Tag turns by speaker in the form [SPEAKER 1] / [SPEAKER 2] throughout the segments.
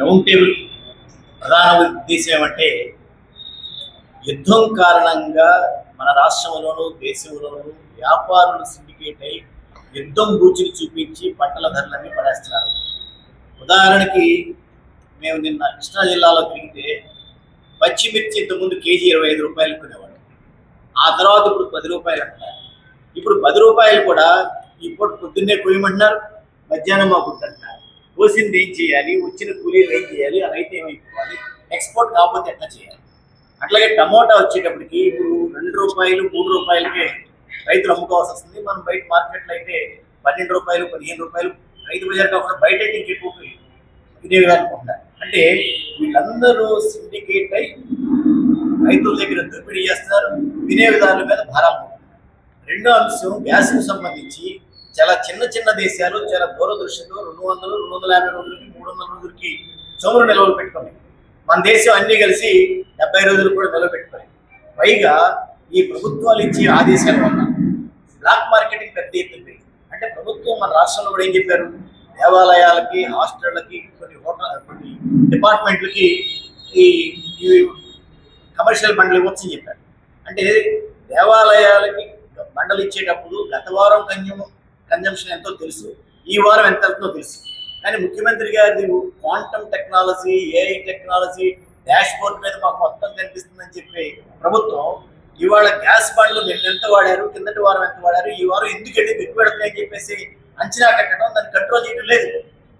[SPEAKER 1] Round table ప్రధాన ఉద్దేశం ఏమంటే యుద్ధం కారణంగా మన రాష్ట్రంలోనూ దేశంలోనూ వ్యాపారులు సిండికేట్ అయి యుద్ధం బూచిని చూపించి పంటల ధరలన్నీ పడేస్తున్నారు. ఉదాహరణకి మేము నిన్న కృష్ణా జిల్లాలో తిరిగితే పచ్చిమిర్చి ఇంతకుముందు కేజీ 25 రూపాయలు కొనేవాడు. ఆ తర్వాత ఇప్పుడు 10 రూపాయలు అంటున్నారు. ఇప్పుడు 10 రూపాయలు కూడా ఇప్పుడు పొద్దున్నే కొయ్యమంటున్నారు, మధ్యాహ్నం మాకు అంటున్నారు. కోసింది ఏం చేయాలి, వచ్చిన కూలీలు ఏం చేయాలి, ఆ రైతు ఏమైపోవాలి, ఎక్స్పోర్ట్ కాకపోతే ఎట్లా చేయాలి. అట్లాగే టమోటా వచ్చేటప్పటికి ఇప్పుడు 2 రూపాయలు 3 రూపాయలకే రైతులు అమ్ముకోవాల్సి వస్తుంది. మనం బయట మార్కెట్లో అయితే 12 రూపాయలు 15 రూపాయలు రైతు బజార్ కాకుండా బయట అయితే ఇంకెక్కువ వినియోగాలనుకుంటారు. అంటే వీళ్ళందరూ సిండికేట్ అయి రైతుల దగ్గర దోపిడీ చేస్తున్నారు, వినియోగదారుల మీద భారాలు. రెండో అంశం గ్యాస్కు సంబంధించి చాలా చిన్న చిన్న దేశాలు చాలా దూరదృష్టితో 200, 250 రోజులకి 300 రోజులకి చమురు నిల్వలు పెట్టుకున్నాయి. మన దేశం అన్ని కలిసి 70 రోజులు కూడా నిల్వ పెట్టుకోలేదు. పైగా ఈ ప్రభుత్వాలు ఇచ్చే ఆదేశాల వల్ల బ్లాక్ మార్కెటింగ్ పెద్ద ఎత్తున పెరిగింది. అంటే ప్రభుత్వం మన రాష్ట్రంలో కూడా ఏం చెప్పారు, దేవాలయాలకి, హాస్టళ్ళకి, కొన్ని డిపార్ట్మెంట్లకి ఈ కమర్షియల్ బండ్లు ఇవ్వచ్చని చెప్పారు. అంటే దేవాలయాలకి బండలు ఇచ్చేటప్పుడు గత వారం కన్జంప్షన్ ఎంతో తెలుసు, ఈ వారం ఎంత అవుతుందో తెలుసు. కానీ ముఖ్యమంత్రి గారి quantum technology, AI technology dash board మీద మాకు మొత్తం కనిపిస్తుందని చెప్పి ప్రభుత్వం ఇవాళ గ్యాస్ బండ్లు నిన్న ఎంత వాడారు, కిందటి వారం ఎంత వాడారు, ఈ వారం ఎందుకు ఎక్కువ పెడుతున్నాయని చెప్పేసి అంచనా కట్టడం, దాన్ని కంట్రోల్ చేయడం లేదు.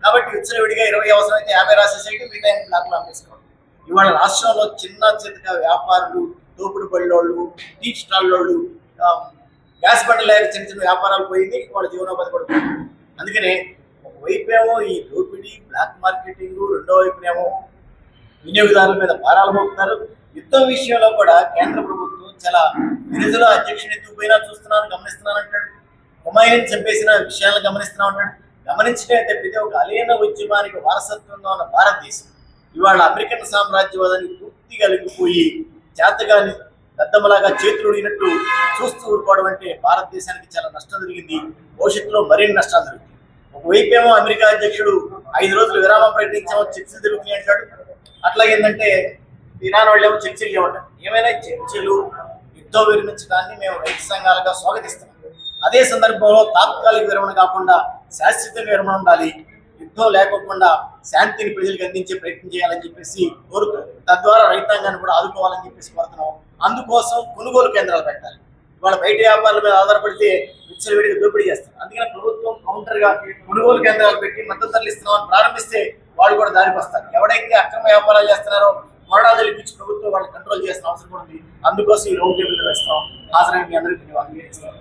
[SPEAKER 1] కాబట్టి విచ్చలవిడిగా 20 అవసరమైతే 50 రాసేసేయడం, మిగతా బ్లాక్లో అమ్మేసుకోవడం. ఇవాళ రాష్ట్రంలో చిన్న చితక వ్యాపారులు, తోపుడు బళ్ళోళ్ళు, టీ స్టాల్లోళ్ళు, గ్యాస్ బండ్లు లేక చిన్న చిన్న వ్యాపారాలు పోయింది, వాళ్ళ జీవనోపాధి కూడా పోయింది. అందుకనే ఒకవైపేమో ఈ దోపిడీ, బ్లాక్ మార్కెటింగ్, రెండో వైపునేమో వినియోగదారుల మీద భారాలు మోపుతారు. యుద్ధం విషయంలో కూడా కేంద్ర ప్రభుత్వం చాలా విరుదుల అధ్యక్షుని ఎత్తుకుపోయినా గమనిస్తున్నాను అంటాడు. హుమాయూన్ చంపేసిన విషయాలను గమనిస్తున్నా ఉంటాడు. గమనించడం తప్పితే ఒక అలీన ఉద్యమానికి వారసత్వంగా ఉన్న భారతదేశం ఇవాళ అమెరికన్ సామ్రాజ్యవాదానికి పూర్తిగా లొంగిపోయి చేతగాని దద్దమ్మలాగా చేతులు ఉడిగినట్టు చూస్తూ ఊరుకోవడం అంటే భారతదేశానికి చాలా నష్టం జరిగింది. భవిష్యత్తులో మరిన్ని నష్టాలు జరుగుతాయి. ఒకవైపేమో అమెరికా అధ్యక్షుడు 5 రోజులు విరామం ప్రకటించామో చర్చలు జరుగుతాయి అంటాడు. అట్లాగే ఏంటంటే ఇరాన్ వాళ్ళు ఏమో చర్చలు చేయమంటారు. ఏమైనా చర్చలు, యుద్ధం విరమించడాన్ని మేము రైతు సంఘాలుగా స్వాగతిస్తున్నాం. అదే సందర్భంలో తాత్కాలిక విరమణ కాకుండా శాశ్వత విరమణ ఉండాలి. యుద్ధం లేకోకుండా శాంతిని ప్రజలకు అందించే ప్రయత్నం చేయాలని చెప్పేసి కోరుతూ తద్వారా రైతాంగాన్ని కూడా ఆదుకోవాలని చెప్పేసి కోరుతున్నాం. అందుకోసం కొనుగోలు కేంద్రాలు పెట్టాలి. ఇవాళ బయట వ్యాపారాల మీద ఆధారపడితే విచ్చలవిడిగా దోపిడీ చేస్తారు. అందుకని ప్రభుత్వం కౌంటర్గా కొనుగోలు కేంద్రాలు పెట్టి మద్దతు ధరలు ఇస్తున్నామని ప్రారంభిస్తే వాళ్ళు కూడా దారికి వస్తారు. ఎవడైతే అక్రమ వ్యాపారాలు చేస్తున్నారో కొరడాలు ఇప్పించి ప్రభుత్వం వాళ్ళని కంట్రోల్ చేసిన అవసరం ఉంది. అందుకోసం ఈ రౌండ్ టేబుల్ వేస్తాం. హాజరైన మీ అందరికీ ధన్యవాదాలు.